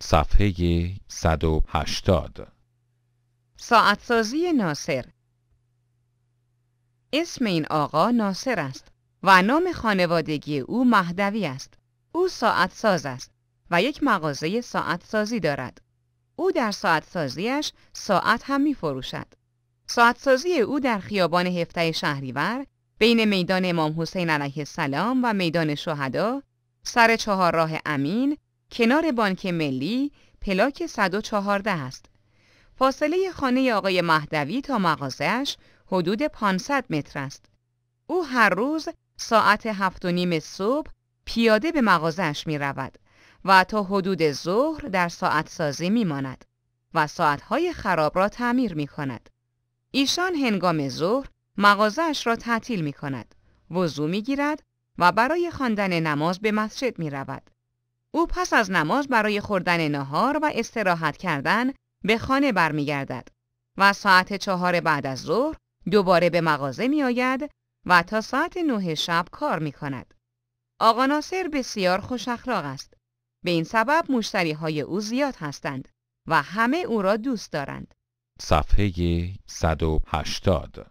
صفحه 180. ساعتسازی ناصر. اسم این آقا ناصر است و نام خانوادگی او مهدوی است. او ساعت ساز است و یک مغازه ساعت سازی دارد. او در ساعت سازیش ساعت هم می فروشد. ساعت سازی او در خیابان 17 شهریور بین میدان امام حسین علیه السلام و میدان شهدا، سر چهارراه امین، کنار بانک ملی، پلاک 114 است. فاصله خانه آقای مهدوی تا مغازه‌اش حدود 500 متر است. او هر روز ساعت 7:30 صبح پیاده به مغازه‌اش می رود و تا حدود ظهر در ساعت سازی می ماند و ساعتهای خراب را تعمیر می کند. ایشان هنگام ظهر مغازه‌اش را تعطیل می کند، وضو می گیرد و برای خواندن نماز به مسجد می رود. او پس از نماز برای خوردن نهار و استراحت کردن به خانه برمیگردد و ساعت 4 بعد از ظهر دوباره به مغازه می آید و تا ساعت 9 شب کار می کند. آقا ناصر بسیار خوش اخلاق است. به این سبب مشتری های او زیاد هستند و همه او را دوست دارند. صفحه 180.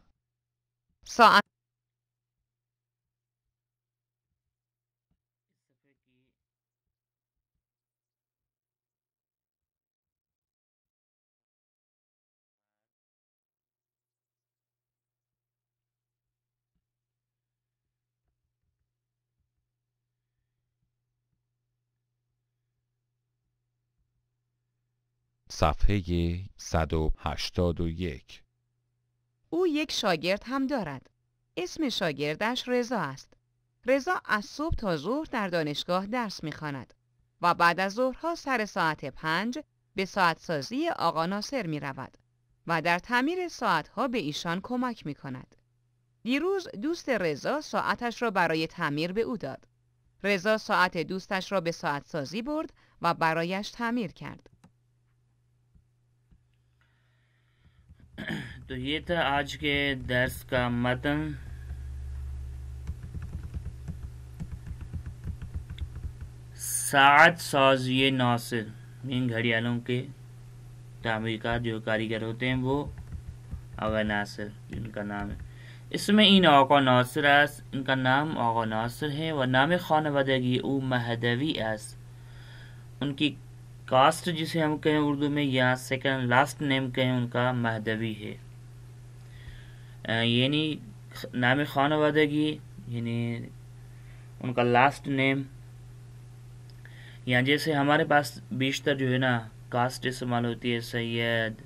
ساعت صفحه 181. او یک شاگرد هم دارد. اسم شاگردش رضا است. رضا از صبح تا ظهر در دانشگاه درس می‌خواند و بعد از ظهرها سر ساعت 5 به ساعت سازی آقا ناصر می رود و در تعمیر ساعتها به ایشان کمک می کند. دیروز دوست رضا ساعتش را برای تعمیر به او داد. رضا ساعت دوستش را به ساعت سازی برد و برایش تعمیر کرد. تو یہ تھا آج کے درس کا متن. ساعت سازی ناصر، ان گھڑیالوں کے تعمیر کار جو کاریگر ہوتے ہیں وہ آقا ناصر جن کا نام ہے. اس میں این آقا ناصر است، ان کا نام آقا ناصر ہے. و نام خانوادگی او مہدوی است. ان کی کاسٹ جسے ہم کہیں اردو میں یا سیکنڈ لاسٹ نیم کہیں ان کا مہدوی ہے. یعنی نام خانوادگی یعنی ان کا لاسٹ نیم، یا جیسے ہمارے پاس بیشتر جو ہے نا کاسٹ استعمال ہوتی ہے سید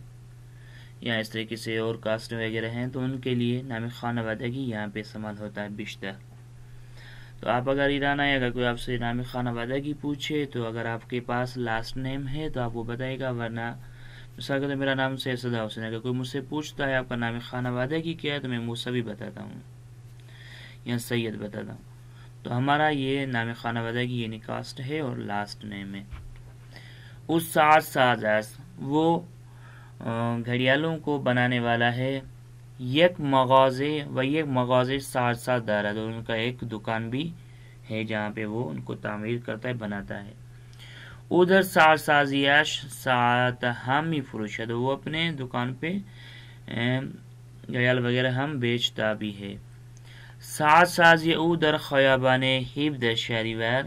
یا اس طریقے سے اور کاسٹ وغیرہ ہیں، تو ان کے لیے نام خانوادگی یہاں پہ استعمال ہوتا ہے بیشتر. تو آپ اگر ایران آئے، اگر کوئی آپ سے نام خانوادگی پوچھے تو اگر آپ کے پاس لاسٹ نیم ہے تو آپ وہ بتائے گا، ورنہ مثال کے میرا نام سید حسین، اگر کوئی مجھ سے پوچھتا ہے آپ کا نام خانوادگی کیا ہے تو میں موسوی بتاتا ہوں. یا سید بتاتا ہوں. تو ہمارا یہ نام خانوادگی یعنی کاسٹ ہے اور لاسٹ نیم ہے. اس ساز ساز است وہ گھڑیالوں کو بنانے والا ہے. یک مغازے و یک مغازے ساز ساز دارد اور ان کا ایک دکان بھی ہے جہاں پہ وہ ان کو تعمیر کرتا ہے بناتا ہے. ادھر ساز سازیاش ساعت ہم ہی فروشد وہ اپنے دکان پہ گھڑیال وغیرہ ہم بیچتا بھی ہے. ساز سازی او در خیابان ہیب در شہریور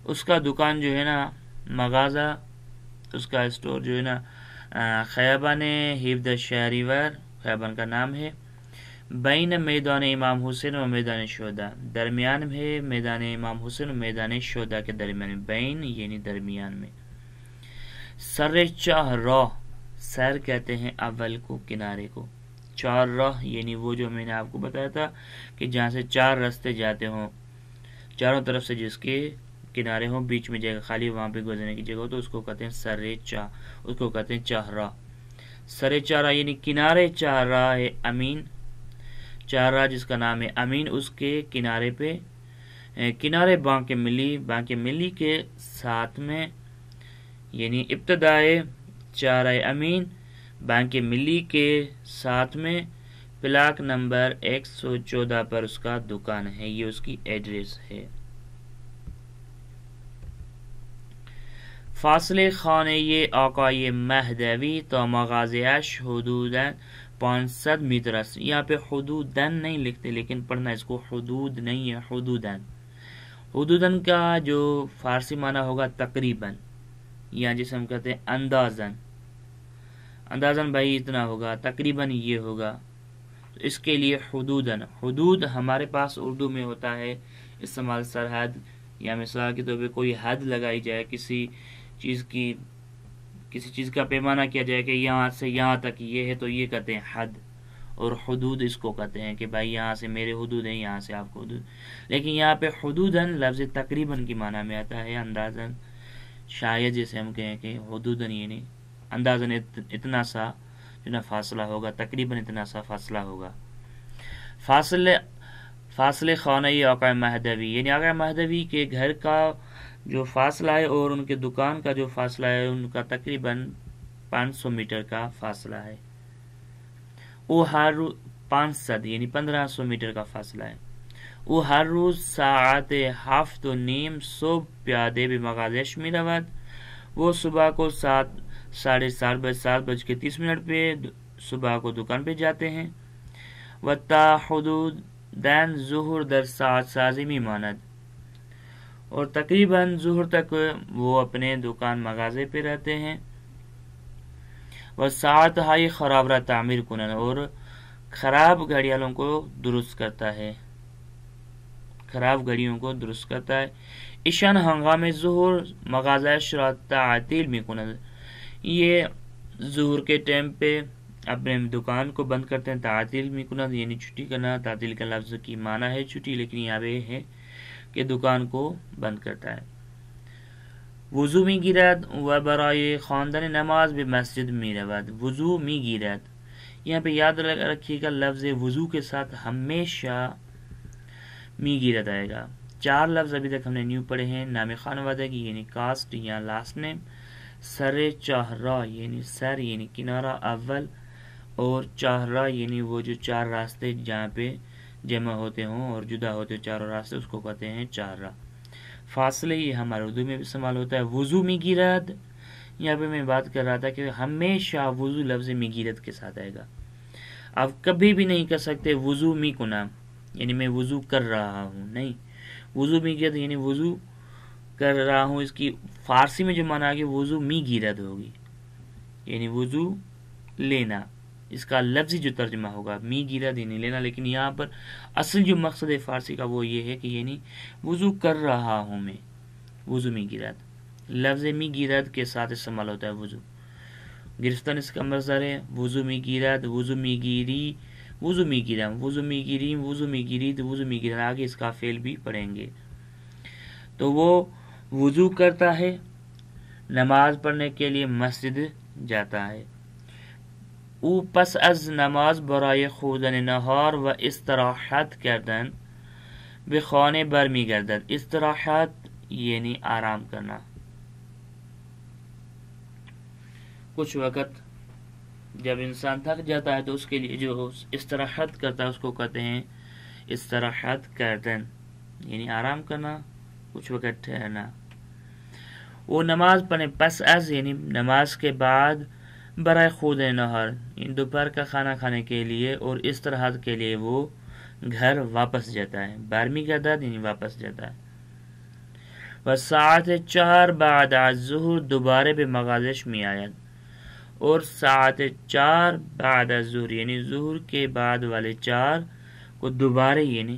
اس کا دکان جو ہے نا مغازہ اس کا اسٹور جو ہے نا خیابان ہیب در شہریور خیابان کا نام ہے. بین میدان امام حسین و میدان شہداء درمیان میں ہے میدان امام حسین و میدان شہداء کے درمیان میں. بین یعنی درمیان میں. سر چاہ راہ سر کہتے ہیں اول کو کنارے کو. چار راہ یعنی وہ جو میں نے آپ کو بتایا تھا کہ جہاں سے چار راستے جاتے ہوں چاروں طرف سے جس کے کنارے ہوں بیچ میں جگہ خالی وہاں پہ گزرنے کی جگہ ہو تو اس کو کہتے ہیں سر چاہ اس کو کہتے ہیں چاہ راہ. سر چاہ راہ یعنی کنارے چاہ راہ امین چاہ راہ جس کا نام ہے امین اس کے کنارے پہ کنارے بانک ملی کے ساتھ میں یعنی ابتدائے چاہ راہ امین بانک ملی کے ساتھ میں پلاک نمبر 114 پر اس کا دکان ہے. یہ اس کی ایڈریس ہے. فاصلے خانه آقای مهدوی تا مغازه‌اش حدوداً 500 میٹر است. یہاں پہ حدوداً نہیں لکھتے لیکن پڑھنا اس کو حدود نہیں ہے حدوداً. حدوداً کا جو فارسی معنی ہوگا تقریباً یا جسے ہم کہتے ہیں اندازاً. اندازاً بھائی اتنا ہوگا تقریباً یہ ہوگا تو اس کے لیے حدوداً. حدود ہمارے پاس اردو میں ہوتا ہے استعمال سرحد یا مثال کے طور پہ کوئی حد لگائی جائے کسی چیز کا پیمانہ کیا جائے کہ یہاں سے یہاں تک یہ ہے تو یہ کہتے ہیں حد. اور حدود اس کو کہتے ہیں کہ بھائی یہاں سے میرے حدود ہیں یہاں سے آپ کو حدود. لیکن یہاں پہ حدوداً لفظ تقریباً کی معنی میں آتا ہے. اندازاً شاید جیسے ہم کہیں کہ حدوداً یعنی اندازاً اتنا سا جو نا فاصلہ ہوگا تقریباً اتنا سا فاصلہ ہوگا. فاصلے خانہ آقا مہدوی یعنی آقا مہدوی کے گھر کا جو فاصلہ ہے اور ان کے دکان کا جو فاصلہ ہے ان کا تقریباً 500 میٹر کا فاصلہ ہے. وہ ہر روز 500 یعنی 1500 میٹر کا فاصلہ ہے. وہ ہر روز ساعت 7:30 صبح پیادے به مغازش می رود. وہ صبح کو 7:30 پہ صبح کو دکان پہ جاتے ہیں. و تا حدود دن ظہر در ساعت سازی می ماند اور تقریباً ظہر تک وہ اپنے دکان مغازے پہ رہتے ہیں. وہ ساعت ہائی خراب را تعمیر کنن اور خراب گھڑیالوں کو درست کرتا ہے. خراب گھڑیوں کو درست کرتا ہے. ایشان ہنگام ظہر مغازش را تعطیل می کنن. یہ ظہر کے ٹائم پہ اپنے دکان کو بند کرتے ہیں. تعطیل می کنن یعنی چھٹی کرنا. تعطیل کا لفظ کی معنی ہے چھٹی لیکن یہاں پہ ہے کہ دکان کو بند کرتا ہے. وضو می گیرد و برای خواندن نماز به مسجد می رود. وضو می گیرد یہاں پہ یاد رکھیے گا لفظ وضو کے ساتھ ہمیشہ می گیرد آئے گا. 4 لفظ ابھی تک ہم نے نیو پڑھے ہیں. نام خانوادگی یعنی کاسٹ یا لاسٹ نیم. سر چہرہ یعنی سر یعنی کنارہ اول اور چہرہ یعنی وہ جو 4 راستے جہاں پہ جمع ہوتے ہوں اور جدا ہوتے چاروں راستے اس کو کہتے ہیں چہرہ. فاصلے یہ ہمارے اردو میں بھی استعمال ہوتا ہے. وضو می گیرد یہاں پہ میں بات کر رہا تھا کہ ہمیشہ وضو لفظ می گیرد کے ساتھ آئے گا. آپ کبھی بھی نہیں کہہ سکتے وضو می کنام یعنی میں وضو کر رہا ہوں. نہیں, وضو می گیرد یعنی وضو کر رہا ہوں. اس کی فارسی میں جو معنی آگے وضو می گیرد ہوگی یعنی وضو لینا. اس کا لفظی جو ترجمہ ہوگا می گیرد یعنی لینا. لیکن یہاں پر اصل جو مقصد ہے فارسی کا وہ یہ ہے کہ یعنی وضو کر رہا ہوں میں. وضو می گیرد لفظ می گیرد کے ساتھ استعمال ہوتا ہے وضو. گرفتن اس کا مصدر ہے. وضو می گیرد وضو می گیری وضو می گیرم وضو می گیریم وضو می گیرید وضو می گیرن. آگے اس کا فعل بھی پڑھیں گے. تو وہ وضو کرتا ہے نماز پڑھنے کے لیے مسجد جاتا ہے. او پس از نماز برای خوردن نهار و استراحت کردن به خانه برمیگردد. استراحت یعنی آرام کرنا. کچھ وقت جب انسان تھک جاتا ہے تو اس کے لیے جو استراحت کرتا ہے اس کو کہتے ہیں استراحت کردن، یعنی آرام کرنا، کچھ وقت ٹھہرنا. وہ نماز پڑھنے پس از یعنی نماز کے بعد، برائے خود نہر یعنی دوپہر کا کھانا کھانے کے لیے اور استراحت کے لیے وہ گھر واپس جاتا ہے. برمیگردد یعنی واپس جاتا ہے. و ساعت 4 بعد از ظہر دوبارہ به مغازش می آید، اور ساعت 4 بعد از ظہر یعنی ظہر کے بعد والے 4 کو دوبارہ یعنی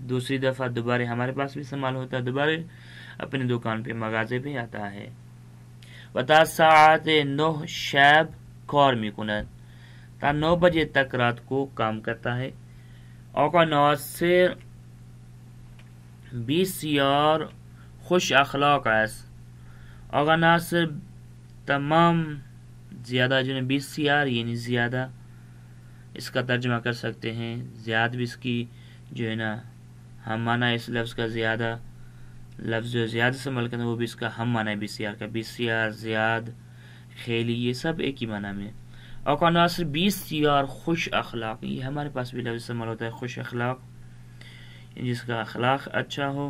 دوسری دفعہ دوبارہ ہمارے پاس بھی استعمال ہوتا ہے، دوبارہ اپنی دکان پہ مغازے پہ آتا ہے. و تا ساعت 9 شب کار میکند، تا 9 بجے تک رات کو کام کرتا ہے. آقا ناصر بسیار خوش اخلاق است. آقا ناصر تمام زیادہ جو ہے بسیار یعنی زیادہ، اس کا ترجمہ کر سکتے ہیں زیادہ بھی اس کی جو ہے نا ہم معنی اس لفظ کا زیادہ لفظ جو زیادہ سے مل کرنا وہ بھی اس کا ہم معنی بسیار کا، بسیار زیاد خیلی یہ سب ایک ہی معنی میں. آقا ناصر بسیار خوش اخلاق، یہ ہمارے پاس بھی لفظ استعمال ہوتا ہے خوش اخلاق، جس کا اخلاق اچھا ہو.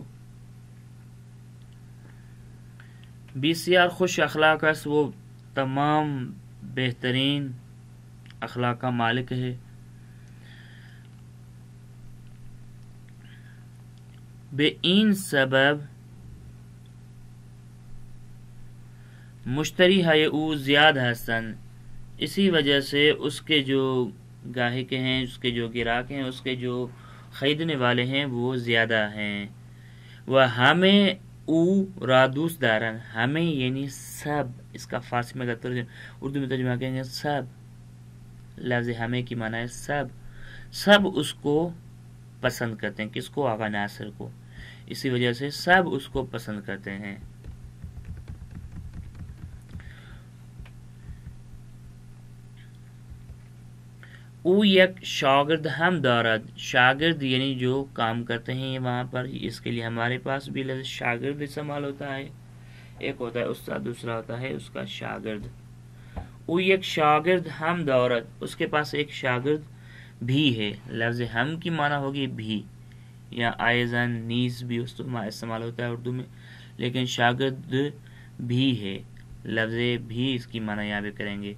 بسیار خوش اخلاق ہے، وہ تمام بہترین اخلاق کا مالک ہے. بے این سبب مشتری ہے او زیادہ ہستن، اسی وجہ سے اس کے جو گاہک ہیں، اس کے جو گراہک ہیں، اس کے جو خریدنے والے ہیں وہ زیادہ ہیں. وہ ہمیں او را دوست دارن، ہمیں یعنی سب، اس کا فارسی میں اگر اردو میں ترجمہ کہیں گے سب، لفظ ہمیں کی معنی ہے سب، سب اس کو پسند کرتے ہیں. کس کو؟ آقا ناصر کو. اسی وجہ سے سب اس کو پسند کرتے ہیں. او یک شاگرد ہم دارد، شاگرد یعنی جو کام کرتے ہیں وہاں پر، اس کے لیے ہمارے پاس بھی لفظ شاگرد استعمال ہوتا ہے. ایک ہوتا ہے استاد، دوسرا ہوتا ہے اس کا شاگرد. او یک شاگرد ہم دارد، اس کے پاس ایک شاگرد بھی ہے. لفظ ہم کی معنی ہوگی بھی، یا آئزن نیز بھی استعمال ہوتا ہے اردو میں، لیکن شاگرد بھی ہے، لفظ بھی اس کی معنی یہاں پہ کریں گے.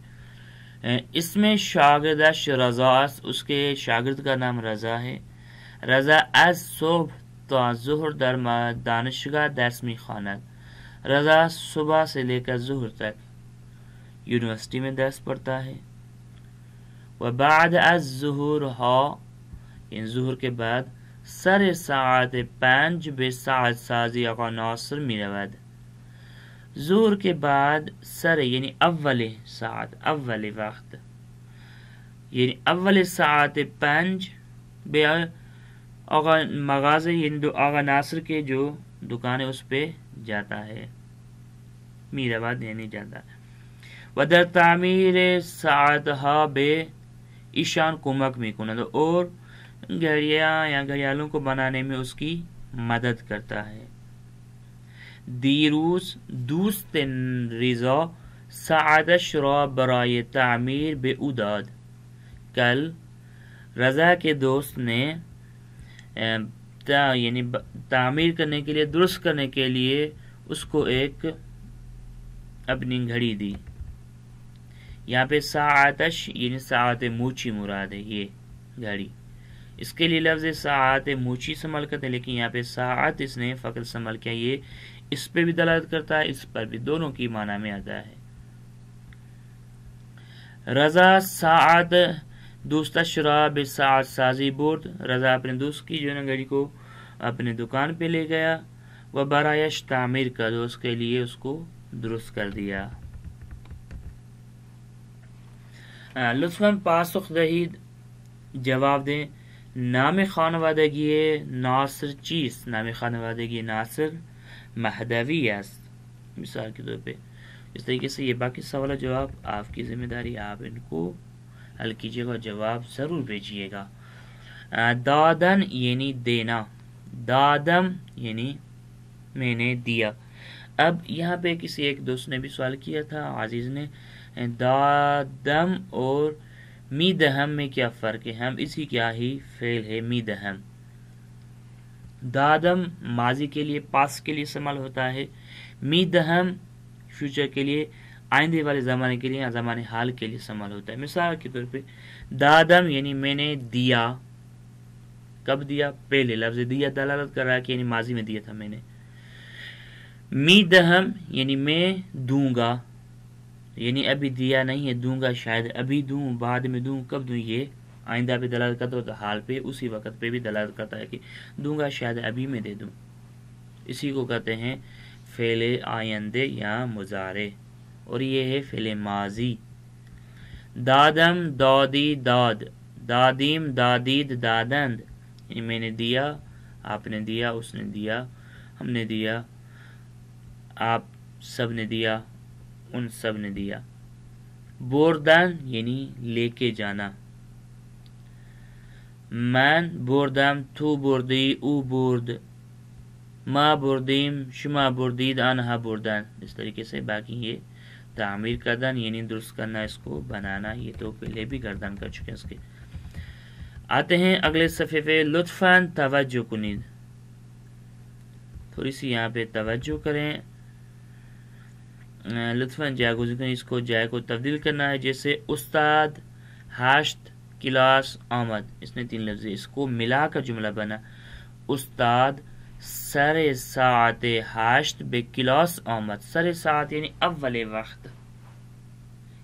اس میں شاگردش رضا است، اس کے شاگرد کا نام رضا ہے. رضا از صبح تا ظہر در دانشگاه درس میخواند. رضا صبح سے لے کر ظہر تک یونیورسٹی میں درس پڑھتا ہے. و بعد از ظہر ها یعنی ظہر کے بعد سر ساعت 5 به ساعت سازی آقا ناصر میرود. ظہر کے بعد سر یعنی اول ساعت، اول وقت یعنی اول ساعت 5 بے آقا مغازے یعنی آقا ناصر کے جو دکان ہے اس پہ جاتا ہے. میرآباد یعنی جاتا ہے. و در تعمیر ساعتها به ایشان کمک میکند، اور گھڑیاں یا گھڑیالوں کو بنانے میں اس کی مدد کرتا ہے. دیروز دوست رضا ساعتش را برای تعمیر به او داد. کل رضا کے دوست نے یعنی تعمیر کرنے کے لیے، درست کرنے کے لیے اس کو ایک اپنی گھڑی دی. یہاں پہ ساعتش یعنی ساعت موچی مراد ہے، یہ گھڑی. اس کے لیے لفظ ساعت موچی استعمال کرتے ہیں، لیکن یہاں پہ ساعت اس نے فقط استعمال کیا. یہ اس پہ بھی دلالت کرتا ہے، اس پر بھی، دونوں کی معنی میں آتا ہے. رضا ساعت دوستش را به ساعت سازی برد. رضا اپنے دوست کی جو گھڑی کو اپنے دکان پہ لے گیا. و برایش تعمیر کرد، اس کے لیے اس کو درست کر دیا. لطفاً پاسخ دهید، جواب دیں. نام خانوادگی ناصر چیست؟ نام خانوادگی ناصر مہدوی است. مثال کے طور پہ اس طریقے سے یہ باقی سوال جواب آپ کی ذمہ داری، آپ ان کو حل کیجیے گا، جواب ضرور بھیجیے گا. دادن یعنی دینا، دادم یعنی میں نے دیا. اب یہاں پہ کسی ایک دوست نے بھی سوال کیا تھا عزیز نے, دادم اور می دہم میں کیا فرق ہے؟ ہم اسی کیا ہی فعل ہے می دہم. دادم ماضی کے لیے پاس کے لیے استعمال ہوتا ہے, می دہم فیوچر کے لیے آئندے والے زمانے کے لیے زمانے حال کے لیے استعمال ہوتا ہے. مثال کے طور پہ دادم یعنی میں نے دیا. کب دیا؟ پہلے. لفظ دیا دلالت کر رہا ہے کہ یعنی ماضی میں دیا تھا میں نے. می دہم یعنی میں دوں گا, یعنی ابھی دیا نہیں ہے, دوں گا, شاید ابھی دوں, بعد میں دوں, کب دوں, یہ آئندہ پہ دلالت کرتا ہے, تو حال پہ اسی وقت پہ بھی دلالت کرتا ہے کہ دوں گا, شاید ابھی میں دے دوں. اسی کو کہتے ہیں فعل آئندے یا مضارع, اور یہ ہے فعل ماضی. دادم دادی داد, دادیم دادید دادند یعنی میں نے دیا, آپ نے دیا, اس نے دیا, ہم نے دیا, آپ سب نے دیا, ان سب نے دیا. بردن یعنی لے کے جانا. من بردم تو بردی او برد, ما بردیم شما بردید آنها بردن. اس طریقے سے باقی یہ تعمیر کردن یعنی درست کرنا, اس کو بنانا, یہ تو پہلے بھی گردن کر چکے ہیں. اس کے آتے ہیں اگلے صفحے پہ. لطفاً توجہ کنید, تھوڑی سی یہاں پہ توجہ کریں. لطفاً جائے گزین کریں, اس کو جائے کو تبدیل کرنا ہے. جیسے استاد ہاشت کلاس آمد, اس نے 3 لفظ, اس کو ملا کر جملہ بنا. استاد سر ساعت ہاشت بے کلاس آمد. سر ساعت یعنی اول وقت,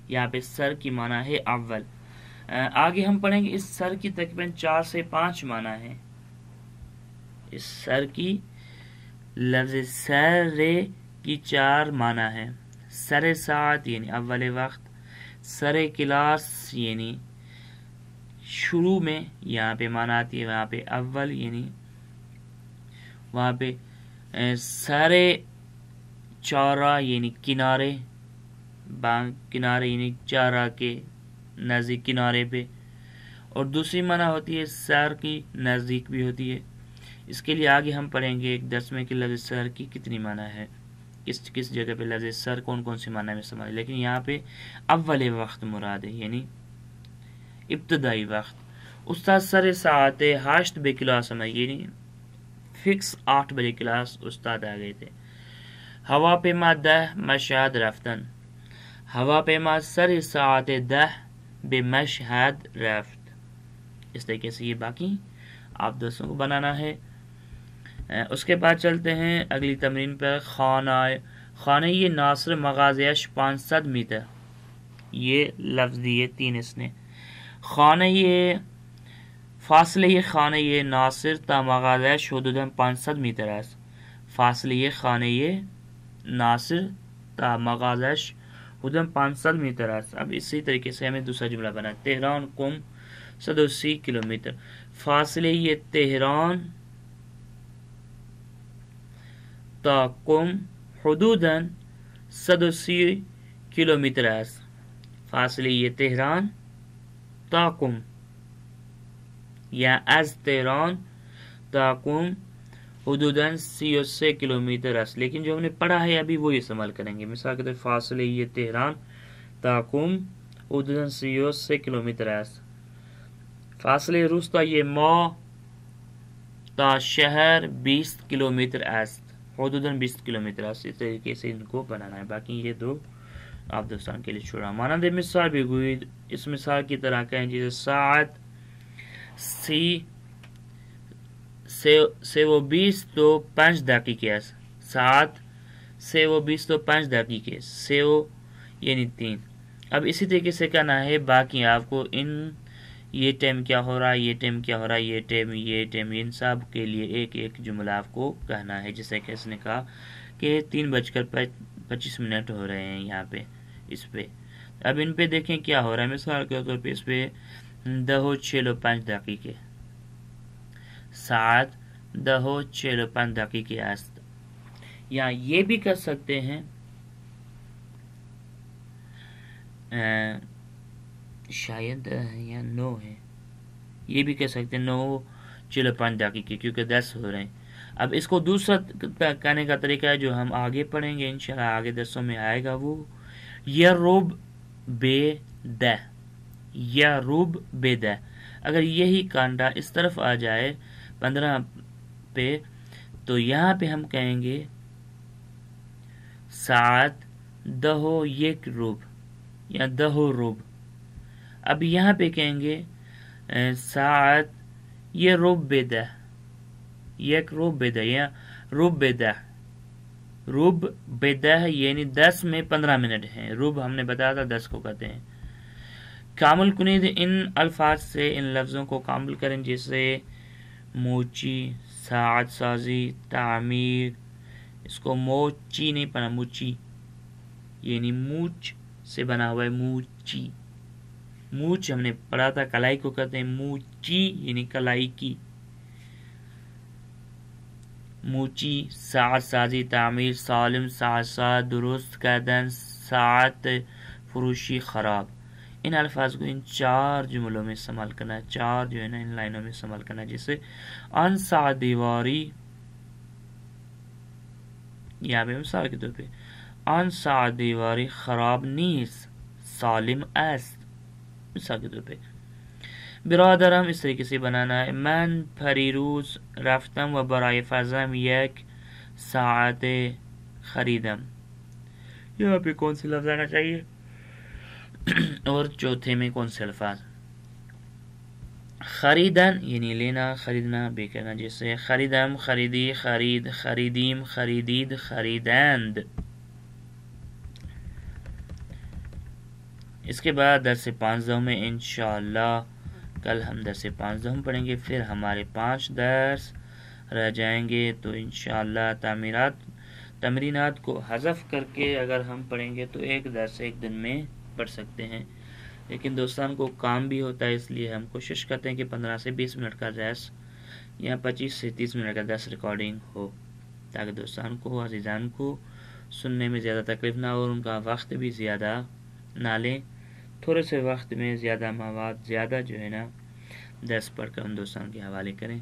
یہاں پہ سر کی معنی ہے اول. آگے ہم پڑھیں گے اس سر کی تقریباً 4 سے 5 معنی ہے. اس سر کی لفظ سر کی 4 معنی ہے. سر ساعت یعنی اول وقت, سر کلاس یعنی شروع میں, یہاں پہ معنی آتی ہے وہاں پہ اول, یعنی وہاں پہ سر چارہ یعنی کنارے, کنارے یعنی چارہ کے نزدیک کنارے پہ. اور دوسری معنی ہوتی ہے سر کی نزدیک بھی ہوتی ہے. اس کے لیے آگے ہم پڑھیں گے ایک 10 میں کہ لفظ سر کی کتنی معنی ہے, کس جگہ پہ لفظ سر کون کون سی معنی میں استعمال ہے. لیکن یہاں پہ اول وقت مراد ہے یعنی ابتدائی وقت. استاد سر ساعت ہاشت بے کلاس آمد یعنی فکس 8 بجے کلاس استاد آ گئے تھے. هواپیما 10 مشهد رفتن. هواپیما سر ساعت 10 به مشهد رفت. اس طریقے سے یہ باقی آپ دوستوں کو بنانا ہے. اس کے بعد چلتے ہیں اگلی تمرین پر. خانہ یہ ناصر مغازیش 500 میٹر. یہ لفظ دیے 3 اس نے. خانه فاصله خانه ناصر تا مغازهش حدوداً 500 متر است. فاصله خانه ناصر تا مغازهش حدوداً 500 متر است. اب اسی طریقے سے ہمیں دوسرا جملہ بنا. تہران قم 180 کلومیٹر. فاصله تهران تا قم حدوداً 180 کلومیٹر است. فاصله تهران تا قم یا از تہران تا قم حدوداً 33 کلومیٹر است. لیکن جو ہم نے پڑھا ہے ابھی وہی استعمال کریں گے. مثال کے طور فاصلے یہ تہران تا قم حدوداً 33 کلومیٹر است. فاصلے روستا یہ ما تا شہر 20 کلومیٹر است. حدوداً 20 کلومیٹر است. اس طریقے سے ان کو بنانا ہے. باقی یہ 2 آپ دوستان کے لیے چھوڑا. مانند مثال بھی گوید. اس مثال کی طرح کہیں جیسے ساعت سے وہ 20 تو 5 دقیقے است. ساعت سے وہ 20 تو 5 دقیقے. سے وہ یعنی 3. اب اسی طریقے سے کہنا ہے باقی آپ کو ان یہ ٹائم کیا ہو رہا ہے, یہ ٹائم کیا ہو رہا ہے, یہ ٹائم ان سب کے لیے ایک ایک جملہ آپ کو کہنا ہے. جیسے کہ اس نے کہا کہ 3:25 ہو رہے ہیں یہاں پہ اس پہ. اب ان پہ دیکھیں کیا ہو رہا ہے. مثال کے طور پہ اس پہ 10:45 دقیقے. ساعت 10:45 دقیقے است. یا یہ بھی کر سکتے ہیں شاید یا 9 ہے, یہ بھی کہہ سکتے ہیں 9:45 دقیقے کیونکہ 10 ہو رہے ہیں. اب اس کو دوسرا کہنے کا طریقہ ہے جو ہم آگے پڑھیں گے انشاءاللہ، آگے درسوں میں آئے گا، وہ یرب بے یرب بے اگر یہی کانڈا اس طرف آ جائے 15 پہ تو یہاں پہ ہم کہیں گے ساعت دہو یک روب یا دہو روب. اب یہاں پہ کہیں گے ساعت یہ روب بیدہ یک روب بیدہ یا روب بیدہ. روب بیدہ یعنی 10 میں 15 منٹ ہیں. روب ہم نے بتایا تھا 10 کو کہتے ہیں. کامل کنید ان الفاظ سے ان لفظوں کو کامل کریں جیسے موچی، ساعت سازی، تعمیر. اس کو موچی نہیں پڑھنا، موچی یعنی موچ سے بنا ہوا ہے. موچی موچ ہم نے پڑھا تھا، کلائی کو کہتے ہیں موچی یعنی کلائی کی. موچی، ساعت سازی، تعمیر، سالم، ساعت درست کردن، ساعت فروشی، خراب. ان الفاظ کو ان 4 جملوں میں استعمال کرنا ہے، 4 جو ہے نا ان لائنوں میں استعمال کرنا ہے. جیسے ان ساعت دیواری، یہاں پہ مثال کے طور پہ ان ساعت دیواری خراب نیست، سالم است، مثال کے طور پہ. برادرم اس طریقے سے بنانا ہے من پریروز رفتم و برای فرزم یک ساعت خریدم. یہاں پہ کون سی لفظ آنا چاہیے اور چوتھے میں کون سے الفاظ؟ خریدن یعنی لینا، خریدنا، بے کرنا. جیسے خریدم، خریدی، خرید، خریدیم، خریدید، خریدند. اس کے بعد درس 15 میں انشاءاللہ کل ہم درس 15 پڑھیں گے، پھر ہمارے 5 درس رہ جائیں گے. تو انشاءاللہ تمرینات کو حذف کر کے اگر ہم پڑھیں گے تو ایک درس ایک دن میں پڑھ سکتے ہیں. لیکن دوستان کو کام بھی ہوتا ہے، اس لیے ہم کوشش کرتے ہیں کہ 15 سے 20 منٹ کا درس یا 25 سے 30 منٹ کا درس ریکارڈنگ ہو، تاکہ دوستان کو، عزیزان کو سننے میں زیادہ تکلیف نہ ہو اور ان کا وقت بھی زیادہ نہ لیں. تھوڑے سے وقت میں زیادہ مواد، زیادہ جو ہے نا درس پڑھ کر ہم دوستان کے حوالے کریں.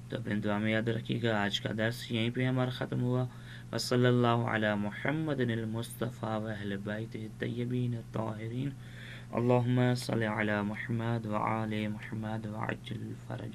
تو اپنے دعا میں یاد رکھیے گا. آج کا درس یہیں پہ ہمارا ختم ہوا. وصلی اللہ علی محمد المصطفیٰ و اہل بیتہ الطیبین الطاہرین. اللہم صلی علی محمد و آل محمد وعجل فرج.